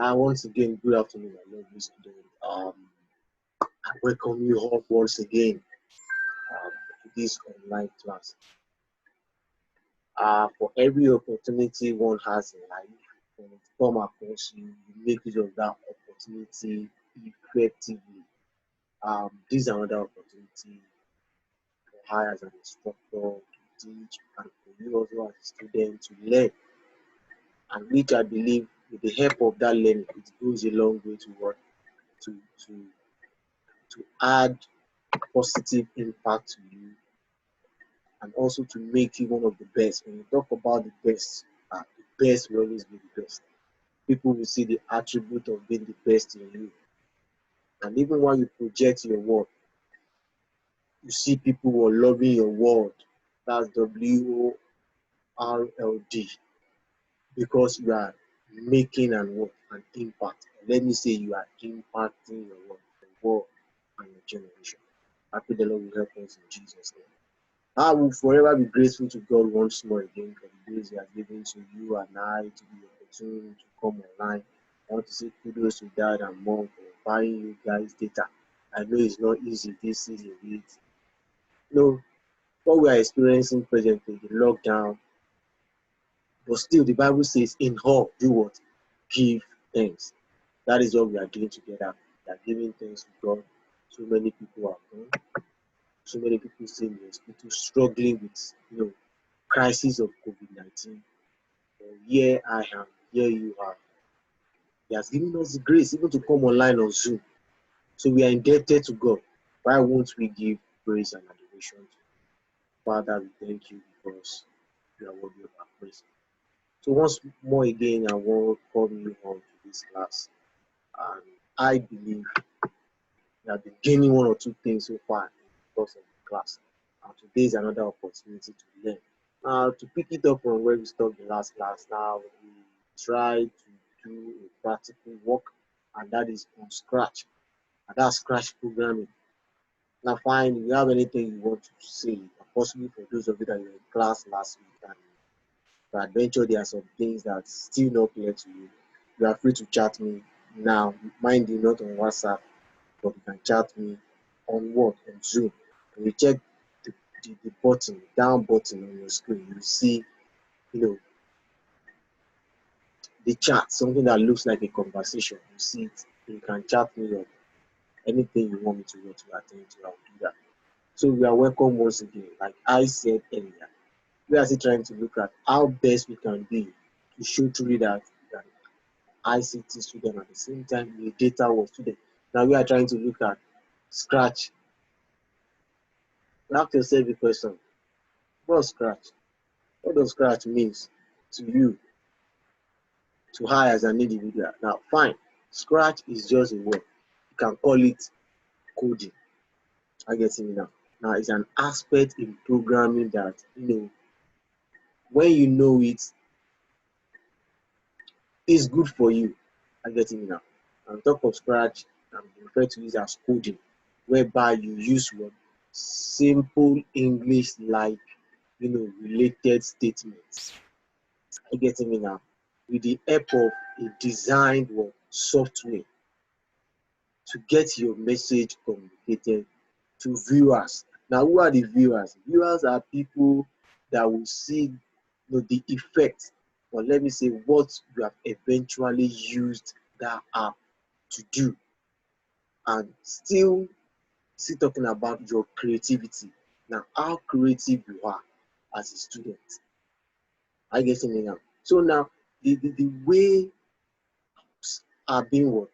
Once again, good afternoon, my lovely student. I welcome you all once again to this online class. For every opportunity one has in life, when it come across you, you make use of that opportunity effectively. This is another opportunity for hire as an instructor to teach and for you also as a student to learn, and which I believe with the help of that learning, it goes a long way to work to to to add positive impact to you and also to make you one of the best. When you talk about the best will always be the best. People will see the attribute of being the best in you. And even when you project your work, you see people who are loving your word. That's WORLD. Because you are making an impact. Let me say you are impacting your world and your generation. I pray the Lord will help us in Jesus' name. I will forever be grateful to God once more again for the grace He has given to you and I to be opportunity to come online. I want to say kudos to Dad and Mom for buying you guys data. I know it's not easy this season. What we are experiencing presently, the lockdown, but still the Bible says, in all, do what? Give thanks. That is what we are doing together. We are giving thanks to God. So many people are gone. So many people stay in the hospital struggling with crisis of COVID-19. Here I am, here you are. He has given us the grace even to come online on Zoom. So we are indebted to God. Why won't we give praise and adoration to Him? Father, we thank you because you are worthy of our praise. So once more again, I welcome you on to this class. And I believe we have been gaining one or two things so far in the course of the class. And today is another opportunity to learn. To pick it up from where we stopped the last class, now we try to do a practical work, and that is on Scratch. And that's Scratch programming. Now, fine, if you have anything you want to say, possibly for those of you that were in class last week and adventure, there are some things that still not clear to you. You are free to chat me now. Mind you, not on WhatsApp, but you can chat me on what? On Zoom. And you check the button, down button on your screen, you see, the chat, something that looks like a conversation. You see it, you can chat me on anything you want me to attend to, I'll do that. So we are welcome once again. Like I said earlier, we are still trying to look at how best we can be to show truly that an ICT student at the same time a data work student. Now we are trying to look at Scratch. Ask yourself the question, what's Scratch? What does Scratch means to you, to I as an individual? Now fine, Scratch is just a word. You can call it coding. I get it now. Now it's an aspect in programming that when you know it, it's good for you. I get it now. On top of Scratch, I'm referred to it as coding, whereby you use what simple English like related statements. I get it now. With the help of a designed software to get your message communicated to viewers. Now, who are the viewers? Viewers are people that will see the effect, or let me say what you have eventually used that app to do, and still talking about your creativity. Now, how creative you are as a student. I get it now. So now the way are being what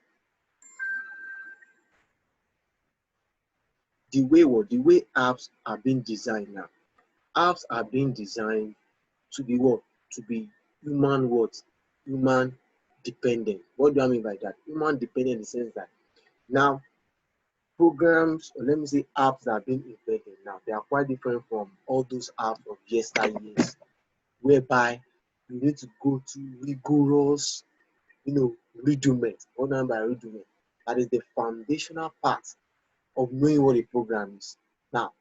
the way apps are being designed now. Apps are being designed to be what? To be human what? Human dependent. What do I mean by that? Human dependent in the sense that now programs, or let me say apps that are being invented now, they are quite different from all those apps of yesteryears, whereby you need to go to rigorous, rudiment. What do I mean by rudiment? That is the foundational part of knowing what a program is. Now,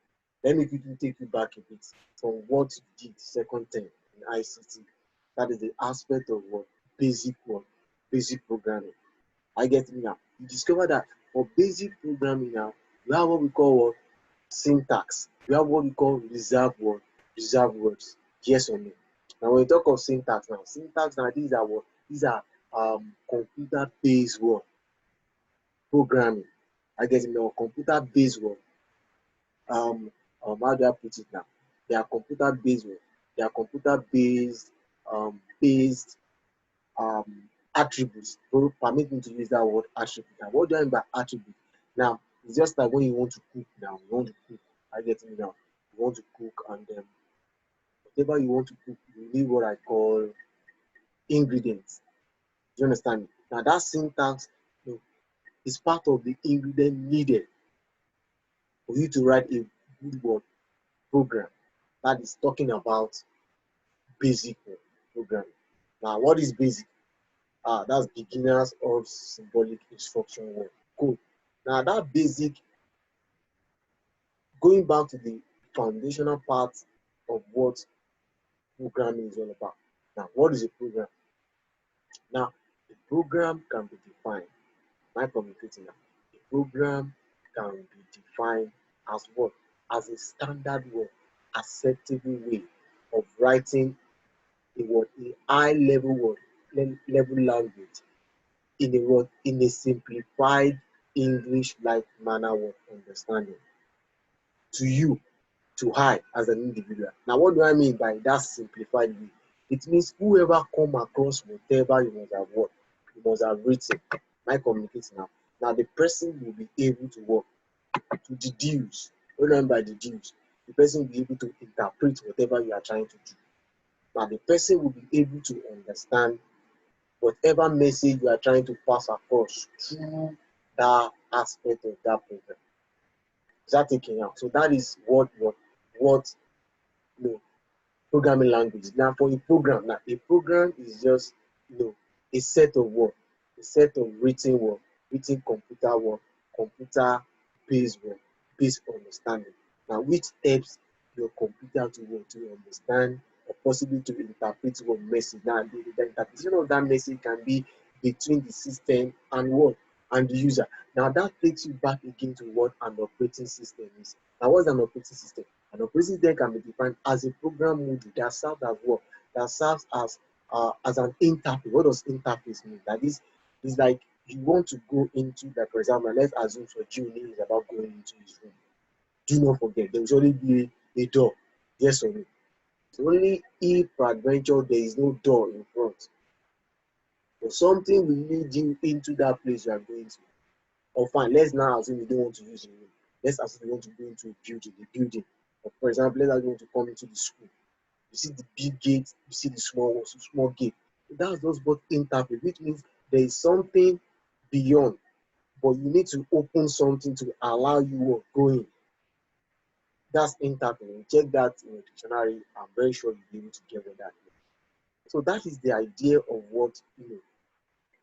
let me quickly take you back a bit from what you did second term in ICT. That is the aspect of what basic work. basic programming. I get it now. You discover that for basic programming now, we have what we call what? Syntax. We have what we call reserved words. Yes or no? Now when we talk of syntax now, these are what? These are computer-based word programming. I get it now. Computer-based word. Um, how do I put it now? They are computer-based word. They are computer-based based attributes. Permit me to use that word attribute. Now, what do I mean by attribute? Now, it's just like when you want to cook now, you want to cook. I get it now. You want to cook, and whatever you want to cook, you need what I call ingredients. Do you understand? Now, that syntax, is part of the ingredient needed for you to write a good word program that is talking about basic programming. Now, what is basic? That's beginners of symbolic instruction word code. Now that basic, going back to the foundational part of what programming is all about. Now, what is a program? Now, a program can be defined. Am I communicating now? A program can be defined as what? As a standard word, acceptable way of writing a word, a high level word, level language in a word, in a simplified English like manner of understanding to you, to I as an individual. Now, what do I mean by that simplified way? It means whoever come across whatever you must have what you must have written. My communicating now. Now the person will be able to work to deduce. What do I mean by deduce? The person will be able to interpret whatever you are trying to do. Now the person will be able to understand whatever message you are trying to pass across through that aspect of that program. Is that taking out? So that is what you know, programming language. Now for a program, now a program is just a set of work, a set of written work, written computer work, computer based work, based understanding. Now which helps your computer to work to understand or possibly to interpret what message. Now the interpretation of that message can be between the system and what and the user. Now that takes you back again to what an operating system is. Now what's an operating system? An operating system can be defined as a program module that serves as what? That serves as an interface. What does interface mean? That is like you want to go into, like for example, let's assume for Juni is about going into his room. Do not forget, there will surely be a door. Yes or no? So only if peradventure there is no door in front, or something will lead you into that place you are going to. Or fine, let's now assume you don't want to use the room. Let's assume you want to go into a building. Or for example, let's assume you want to come into the school. You see the big gate, you see the small gate. That's just what interface, which means there is something beyond, but you need to open something to allow you to go in. That's interface. Check that in the dictionary. I'm very sure you'll be able to get what that is. So that is the idea of what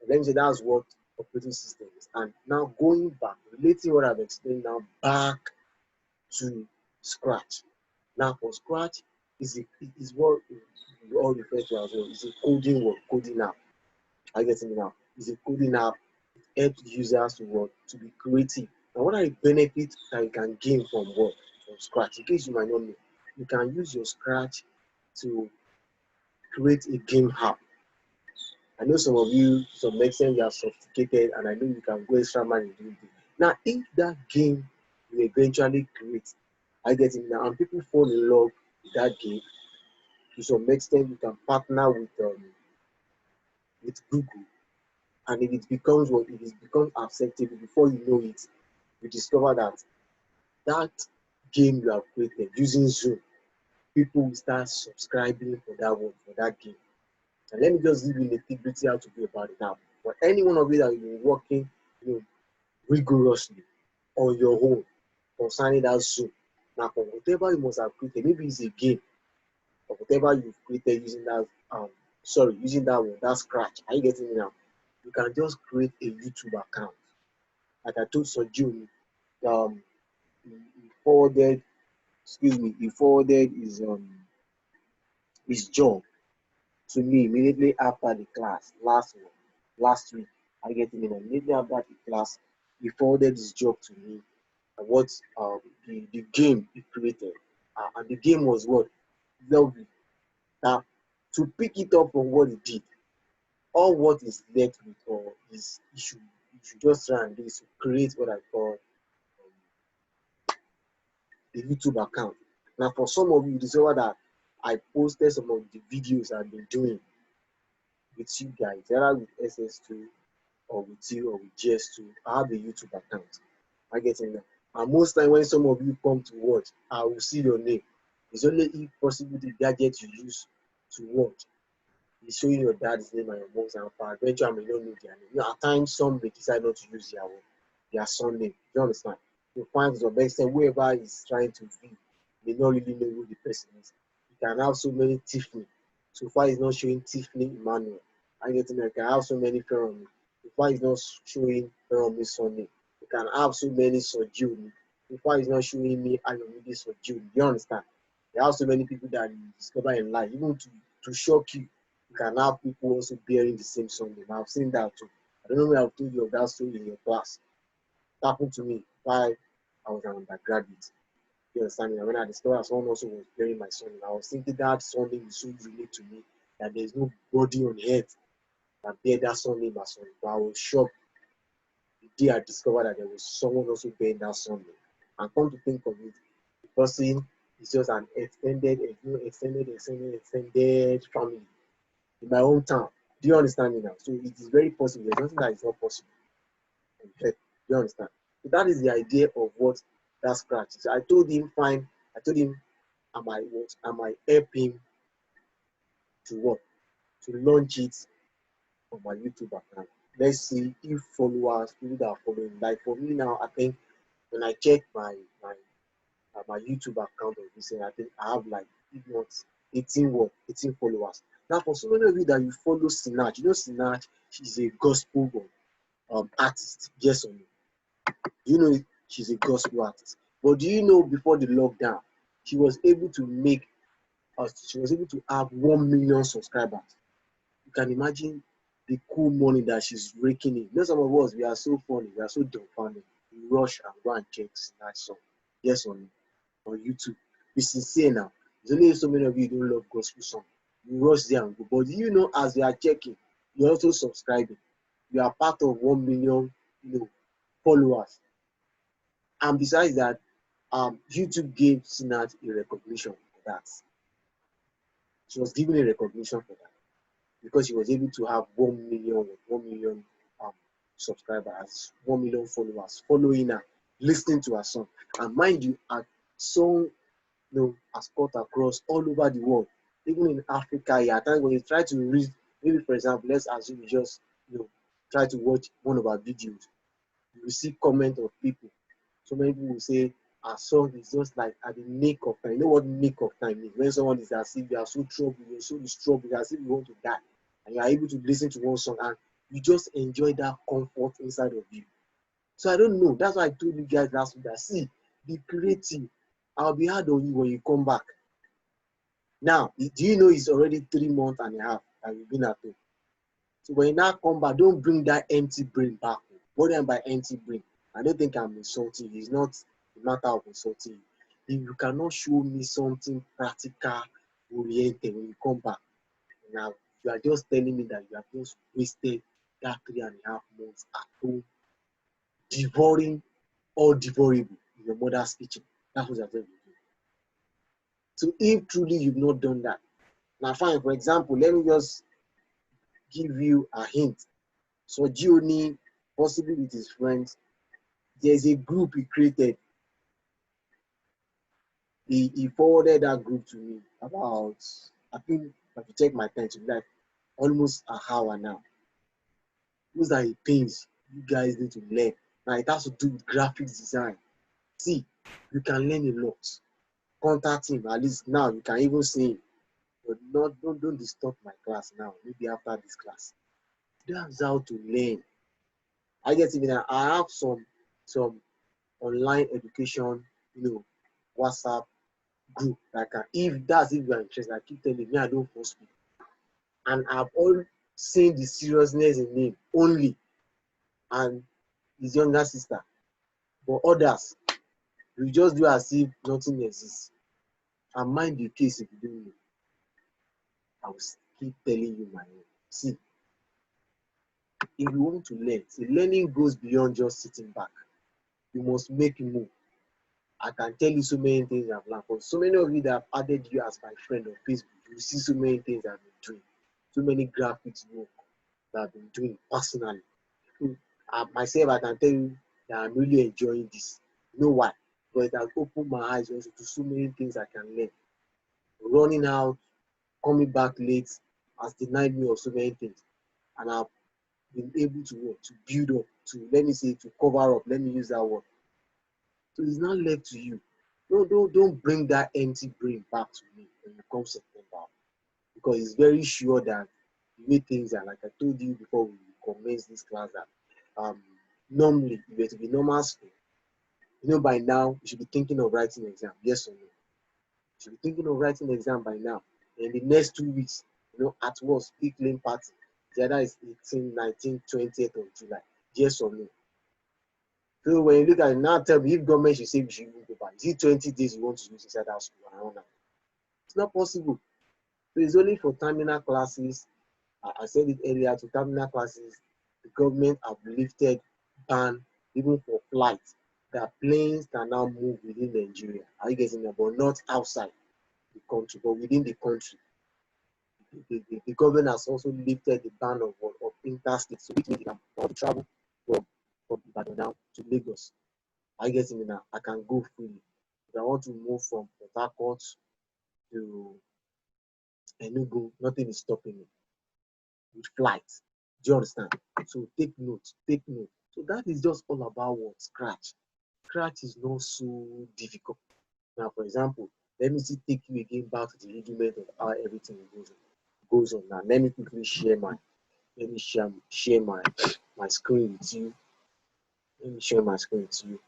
let me say that's what operating system is. And now going back, relating what I've explained now back to Scratch. Now for Scratch is what we all refer to as well. It's a coding word, coding app. I get it now. It's a coding app. It helps users to work to be creative. Now what are the benefits that you can gain from what? From Scratch? In case you might not know, you can use your Scratch to create a game app. I know some of you, to some extent, you are sophisticated, and I know you can go extra mile in doing it. Now, if that game you eventually create, I get it now, and people fall in love with that game, to some extent, you can partner with Google, and if it becomes what if it becomes acceptable, before you know it, you discover that that game you have created using Zoom, people will start subscribing for that one for that game. And let me just give you the nitty-gritty how to go about it now. For any one of you that you've been working, rigorously on your own concerning that Zoom. Now, for whatever you must have created, maybe it's a game, or whatever you've created using that, using that one, that Scratch. Are you getting it now? You can just create a YouTube account. Like I told Soju, he forwarded, he forwarded his job to me immediately after the class last month. last week. I get him in, and immediately after the class, he forwarded his job to me. And what the game he created, and the game was what lovely. Now, to pick it up from what he did, all what is left with, or is you should just try and do is to create what I call the YouTube account. Now, for some of you, discover that I posted some of the videos I've been doing with you guys, either with SS2 or with you or with GS2. I have a YouTube account. I get in there. And most time when some of you come to watch, I will see your name. It's only if possible the gadget you use to watch. It's showing your dad's name and your mom's, and eventually I may not know their name. At times some may decide not to use their son name. You understand? You find to the extent whoever is trying to view may not really know who the person is. You can have so many Tiffany. So far it's not showing Tiffany Emmanuel. I get in. I can have so many Feromi. So far it's not showing Feromi's son name. You can have so many Sojiumi. So far it's not showing me Ayomide Sojiumi. You understand? There are so many people that you discover in life, even to shock you. You can have people also bearing the same surname. I've seen that too. I don't know where I've told you of that story in your class. It happened to me while I was an undergraduate. You understand me? When I discovered someone also was bearing my surname, I was thinking that surname is so unique to me that there's nobody on earth that bear that surname as well. But I was shocked the day I discovered that there was someone also bearing that surname. And come to think of it, the person is just an extended family in my hometown. Do you understand me now? So it is very possible. There's nothing that is not possible. Do you understand? So that is the idea of what that scratch is. I told him, fine. I told him, I might help him to what? To launch it on my YouTube account. Let's see if followers, people that are following. Like for me now, I think when I check my YouTube account of this, I think I have like, if not 18 followers. Now, for so many of you that you follow Sinach, you know Sinach, she's a gospel artist. Yes or no? You know she's a gospel artist. But do you know before the lockdown, she was able to have 1 million subscribers. You can imagine the cool money that she's raking in. You know, some of us, we are so funny, we are so dumbfounded. We rush and go and check Sinach song. Yes or no? On YouTube. Be sincere now. There's only so many of you don't love gospel song. You rush there and go. But you know, as you are checking, you're also subscribing. You are part of 1 million, followers. And besides that, YouTube gave Sinat a recognition for that. She was given a recognition for that because she was able to have 1 million subscribers, 1 million followers following her, listening to her song. And mind you, her song has cut across all over the world, even in Africa. At times when you try to read, maybe for example, let's assume you just try to watch one of our videos, you will see comment of people. So many people will say our song is just like at the nick of time. You know what nick of time means? When someone is as if you are so troubled, you're so disturbed, as if you want to die, and you are able to listen to one song and you just enjoy that comfort inside of you. So I don't know. That's why I told you guys last week that see, be creative. I'll be hard on you when you come back. Now, do you know it's already 3 months and a half that you've been at home? So when you now come back, don't bring that empty brain back. What do I mean by empty brain? I don't think I'm insulting you. It's not a matter of insulting you. If you cannot show me something practical oriented when you come back, now you are just telling me that you have just wasted that 3.5 months at home, devouring all devourable in your mother's kitchen. That's what you're telling me. So if truly you've not done that, now fine, for example, let me just give you a hint. So Gioni, possibly with his friends, there's a group he created. He forwarded that group to me about, I think, if you check my time, to be like almost an hour now. Those are the things you guys need to learn. Now it has to do with graphics design. See, you can learn a lot. Contact him, at least now you can even see him. But don't disturb my class now. Maybe after this class. That's how to learn. I get it now. I have some online education, WhatsApp group. Like if you are interested, I keep telling me I don't force people. And I've all seeing the seriousness in him only and his younger sister. But others, we just do as if nothing exists. And mind the case if you don't know. I will keep telling you my own. See, if you want to learn, see, learning goes beyond just sitting back. You must make a move. I can tell you so many things I've learned. For so many of you that have added you as my friend on Facebook, you see so many things I've been doing. So many graphics work that I've been doing personally. Myself, I can tell you that I'm really enjoying this. You know why? Because it has opened my eyes also to so many things I can learn. Running out, coming back late has denied me of so many things. And I've been able to work, to build up, to, let me say, to cover up. Let me use that word. So it's not left to you. Don't bring that empty brain back to me when you come September. Because it's very sure that the way things are, like I told you before we commence this class, that normally, if you were to be normal school, by now, you should be thinking of writing exam, yes or no? You should be thinking of writing exam by now. In the next 2 weeks, at worst, peak lane party, the other is 18, 19, 20th of July, yes or no? So when you look at it now, tell me if government should say we should even go back. Is it 20 days you want to use inside that school around that? It's not possible. So it's only for terminal classes. I said it earlier, to terminal classes, the government have lifted ban even for flights. That planes can now move within Nigeria. Are you getting that? But not outside the country, but within the country. The government has also lifted the ban of interstate, so which means you can travel from Ibadan down to Lagos. Are you getting me now? I can go freely. If I want to move from Port Harcourt to Enugu, nothing is stopping me with flights. Do you understand? So take note, take note. So that is just all about what? Scratch. Scratch is not so difficult. Now, for example, let me see, take you again back to the rudiment of how everything goes on. Now, let me quickly share my screen with you. Let me share my screen with you.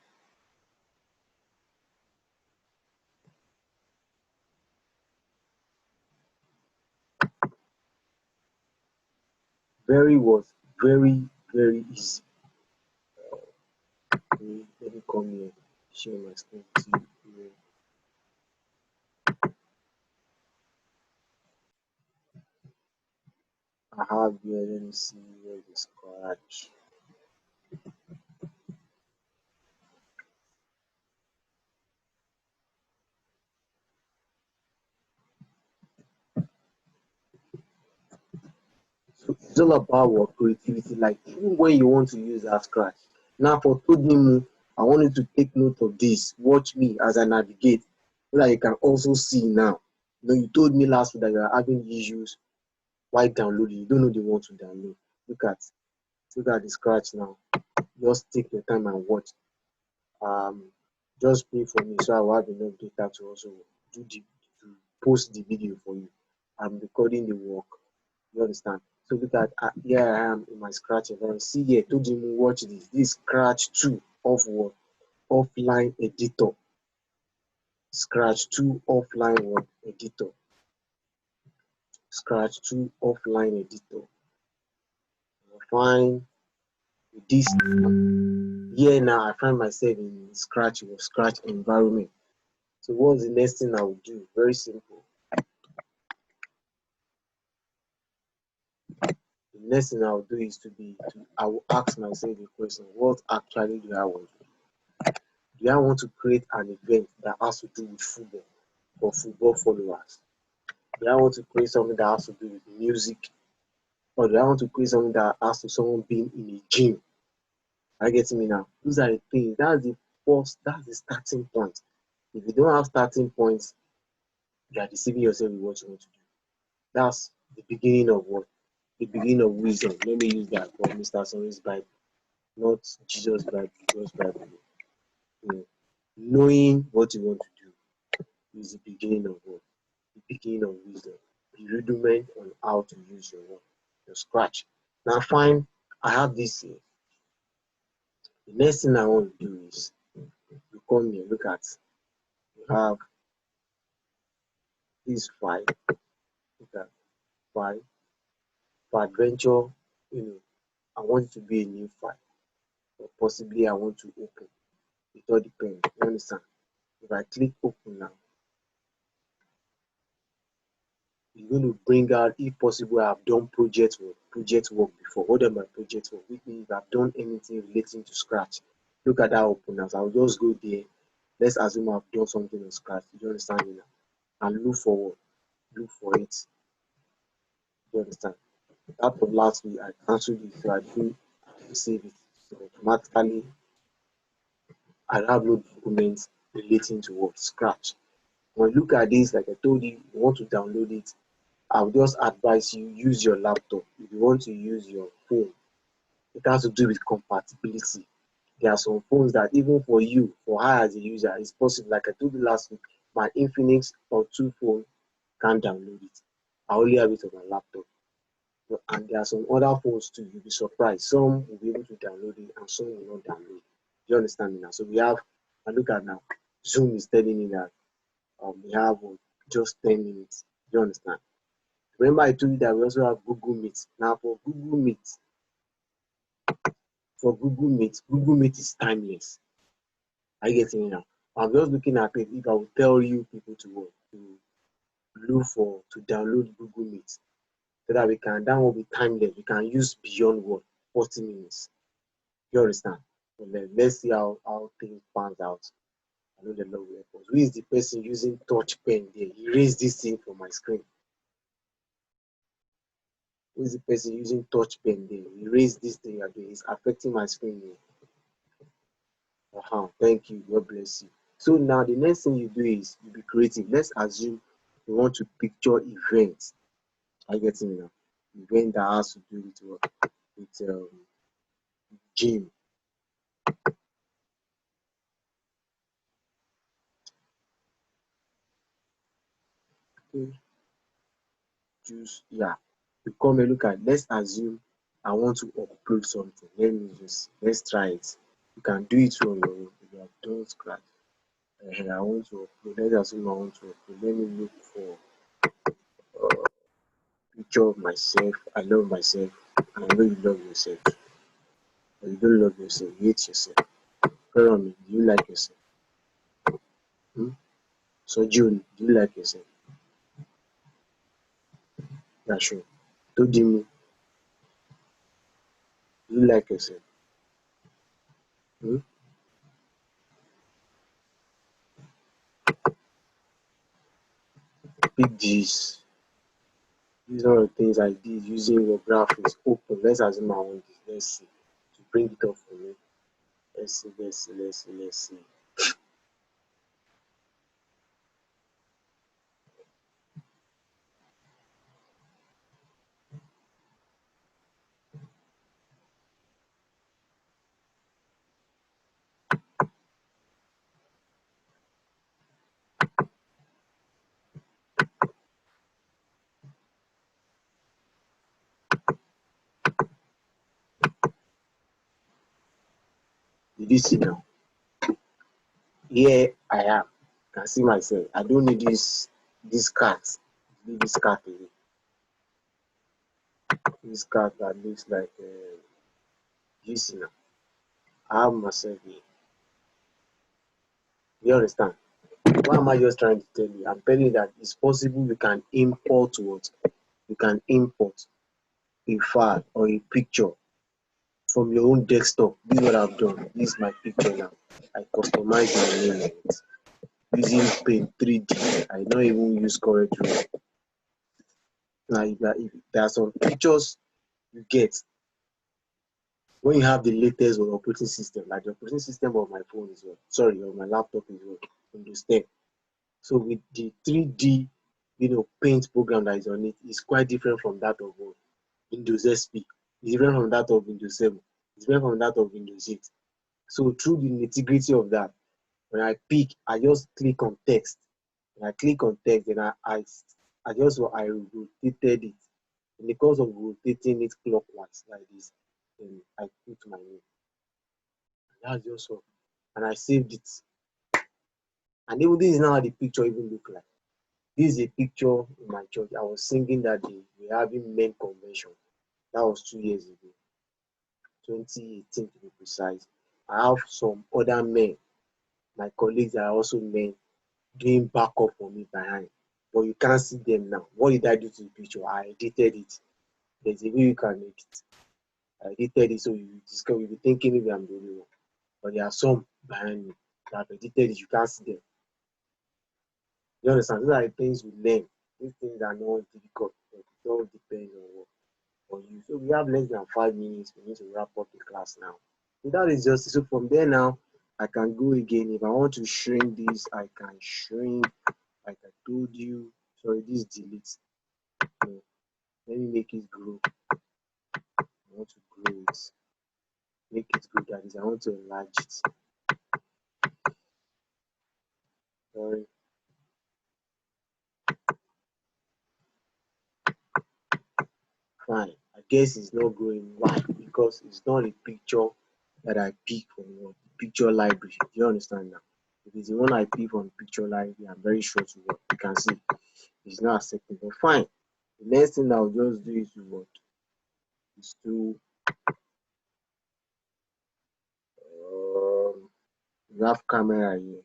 Very, very easy. Let me come here, share my screen with you. I have here, let me see where the scratch. So it's all about what creativity, like even when you want to use that scratch. Now for Todimu, I want you to take note of this. Watch me as I navigate so that you can also see now. You told me last week that you are having issues while downloading. You don't know the one to download. Look at the scratch now. Just take your time and watch. Just pay for me so I will have enough data to also to post the video for you. I'm recording the work. You understand? So look at here I am in my scratch environment. See here, told him watch this. This scratch 2 of what? Offline editor. Scratch 2 offline what? Editor. Scratch 2 offline editor. Fine. This here now I find myself in scratch environment. So what's the next thing I will do? Very simple. The next thing I will do is I will ask myself the question, what actually do I want to do? Do I want to create an event that has to do with football for football followers? Do I want to create something that has to do with music? Or do I want to create something that has to someone being in a gym? Are you getting me now? Those are the things. That's the starting point. If you don't have starting points, you are deceiving yourself with what you want to do. That's the beginning of what? The beginning of wisdom. Let me use that for Mr. Sonny's Bible, not Jesus' Bible, God's Bible. Knowing what you want to do is the beginning of what? The beginning of wisdom. The rudiment on how to use your scratch. Now, fine, I have this here. The next thing I want to do is you come here, look at, you have this file, look at file, peradventure, I want it to be a new file, or possibly I want to open. It all depends. You understand? If I click open now, it's going to bring out, if possible, I've done project work before. What are my project work? Which means if I've done anything relating to Scratch, look at that open now. So I'll just go there. Let's assume I've done something on Scratch. You understand me now? And look for what? Look for it. You understand? That was last week. I cancelled it, so I do save it. So automatically, I have no documents relating to what? Scratch. When you look at this, like I told you, you want to download it, I would just advise you use your laptop. If you want to use your phone, it has to do with compatibility. There are some phones that even for you, for her as a user, it's possible. Like I told you last week, my Infinix or 2 phone can't download it. I only have it on my laptop. And there are some other phones too. You'll be surprised. Some will be able to download it and some will not download it. You understand me now? So we have, and look at now, Zoom is telling me that we have just 10 minutes. You understand? Remember I told you that we also have Google Meet. Now Google Meet is timeless. Are you getting it now? I'm just looking at it. If I will tell you people to look for, to download Google Meet, so that that will be timeless. We can use beyond what? 40 minutes. You understand? So let's see how things pans out. I know the Lord will help us. Who is the person using touch pen there? Erase this thing from my screen. Who is the person using touch pen there? Erase this thing you're doing. It's affecting my screen here. Thank you. God bless you. So now the next thing you do is you be creative. Let's assume you want to picture events. Are you getting me now? Event that has to do with what? With gym. Okay. Choose, yeah. You come and look at, let's assume I want to upload something. Let's try it. You can do it on your own. If you have done Scratch. I want to upload. Let's assume I want to upload. Let me look for picture of myself. I love myself. And I know you love yourself. But you don't love yourself. You hate yourself. Tell me, do you like yourself? Hmm? So June, do you like yourself? Yeah, sure. Told me, do you like yourself? Hmm? Pick this. These are the things I did using your graphics. Open. Let's assume I want this. Let's see. To bring it up for me. Let's see. Did you see now? Here I am. I can see myself. I don't need this cat. Leave this cat away. This cat that looks like you see now. I have myself here. You understand? What am I just trying to tell you? I'm telling you that it's possible you can import what? You can import a file or a picture from your own desktop. This is what I've done. This is my picture now. I customize my name on it using Paint 3D. I don't even use CorelDRAW. Now, if there are some pictures you get when you have the latest operating system, like the operating system of my phone is what? Sorry, of my laptop is what? Windows 10. So with the 3D, paint program that is on it is quite different from that of Windows XP. It's different from that of Windows 7. It's different from that of Windows 8. So through the nitty-gritty of that, when I pick, I just click on text. When I click on text, then I rotated it. In the course of rotating it clockwise like this, then I put my name. And that's just all. And I saved it. And even this is now how the picture even look like. This is a picture in my church. I was singing that day. We're having men convention. That was 2 years ago, 2018 to be precise. I have some other men, my colleagues are also men, doing backup for me behind. But you can't see them now. What did I do to the picture? I edited it. There's a way you can edit. I edited it so you discover, you'll be thinking maybe I'm the only one. But there are some behind me that have edited it. You can't see them. You understand? These are the things we learn. These things are not difficult. But it all depends on you. So we have less than 5 minutes. We need to wrap up the class now. So that is just so from there now. I can go again. If I want to shrink this, I can shrink. Like I told you. Sorry, this delete. So let me make it grow. I want to grow it. Make it grow. That is, I want to enlarge it. Sorry. Fine. I guess it's not growing. Why? Because it's not a picture that I pick from the picture library. Do you understand now? If it's the one I pick from picture library, I'm very sure to what you can see it's not accepting. But fine. The next thing I'll just do is to what is to you have camera here.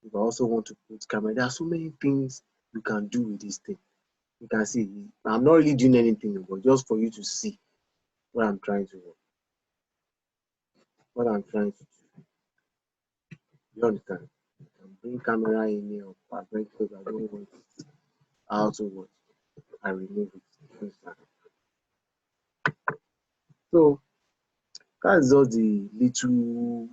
If I also want to put camera, there are so many things you can do with this thing. You can see I'm not really doing anything, but just for you to see what I'm trying to do. What I'm trying to do. You understand? I can bring camera in here, I bring because I don't want it out of what I remove it. You understand? So that's just the little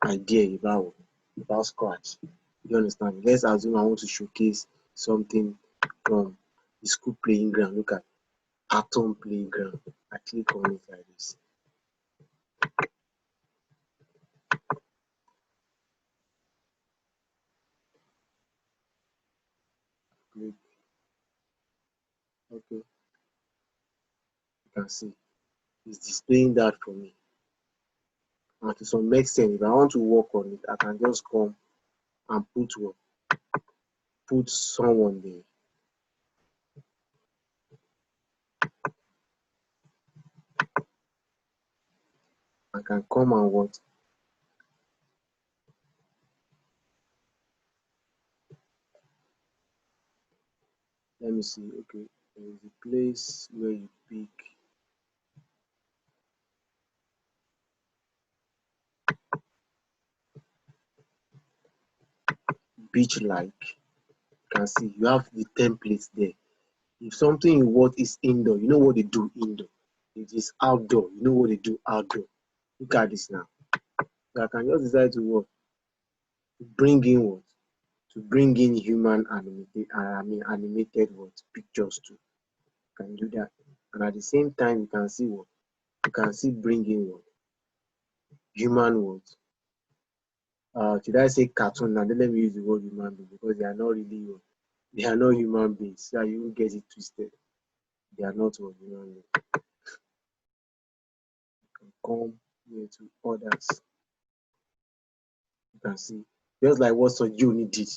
idea about Scratch. You understand? Let's assume I want to showcase something from the school playing ground. Look at Atom Playground. I click on it like this. Click. Okay, you can see it's displaying that for me. And to some extent, if I want to work on it, I can just come and put someone there. I can come and what? Let me see. Okay, there is a place where you pick beach like. You can see you have the templates there. If something you want is indoor, you know what they do indoor. If it's outdoor, you know what they do outdoor. Look at this now. So I can just decide to what? To bring in what? To bring in human animated what? Pictures too. You can do that. And at the same time, you can see what? You can see bring in what? Human what? Should I say cartoon now? Then let me use the word human being because they are not really what? They are not human beings. So you won't get it twisted. They are not what human beings. You can come here to others. You can see just like what Sojuni did.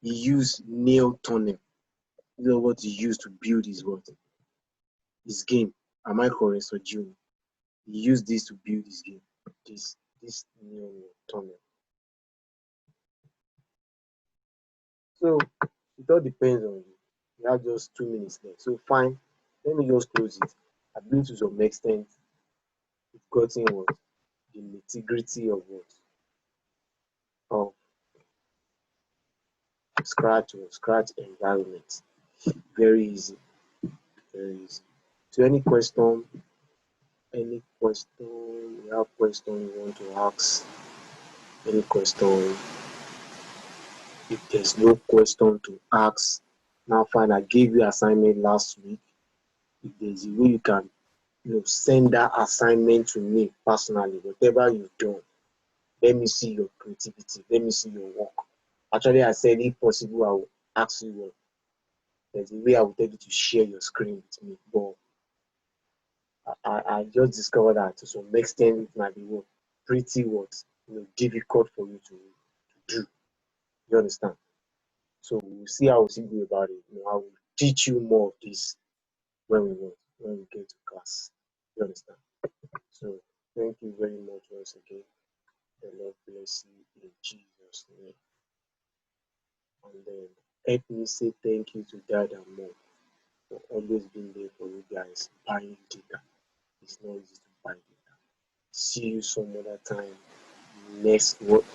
He used nail tunnel. You know what he used to build his game. Am I correct, Sojuni? He used this to build his game. This nail tunnel. So it all depends on you. You have just 2 minutes left. So fine. Let me just close it. I believe to some extent we've gotten what the nitty-gritty of what of scratch environment. Very easy. Very easy. So any question, you have question you want to ask, any question, if there's no question to ask, now fine, I gave you assignment last week. If there's a way you can send that assignment to me personally, whatever you've done, let me see your creativity, let me see your work. Actually, I said if possible, I will ask you what. There's a way I will tell you to share your screen with me, but I just discovered that to some extent it might be what pretty what difficult for you to do. You understand? So we'll see how we go about it. I will teach you more of this when we get to class. You understand? So thank you very much once again. The Lord bless you in Jesus' name. And then help me say thank you to Dad and Mom for always being there for you guys, buying data. It's not easy to buy data. See you some other time next week.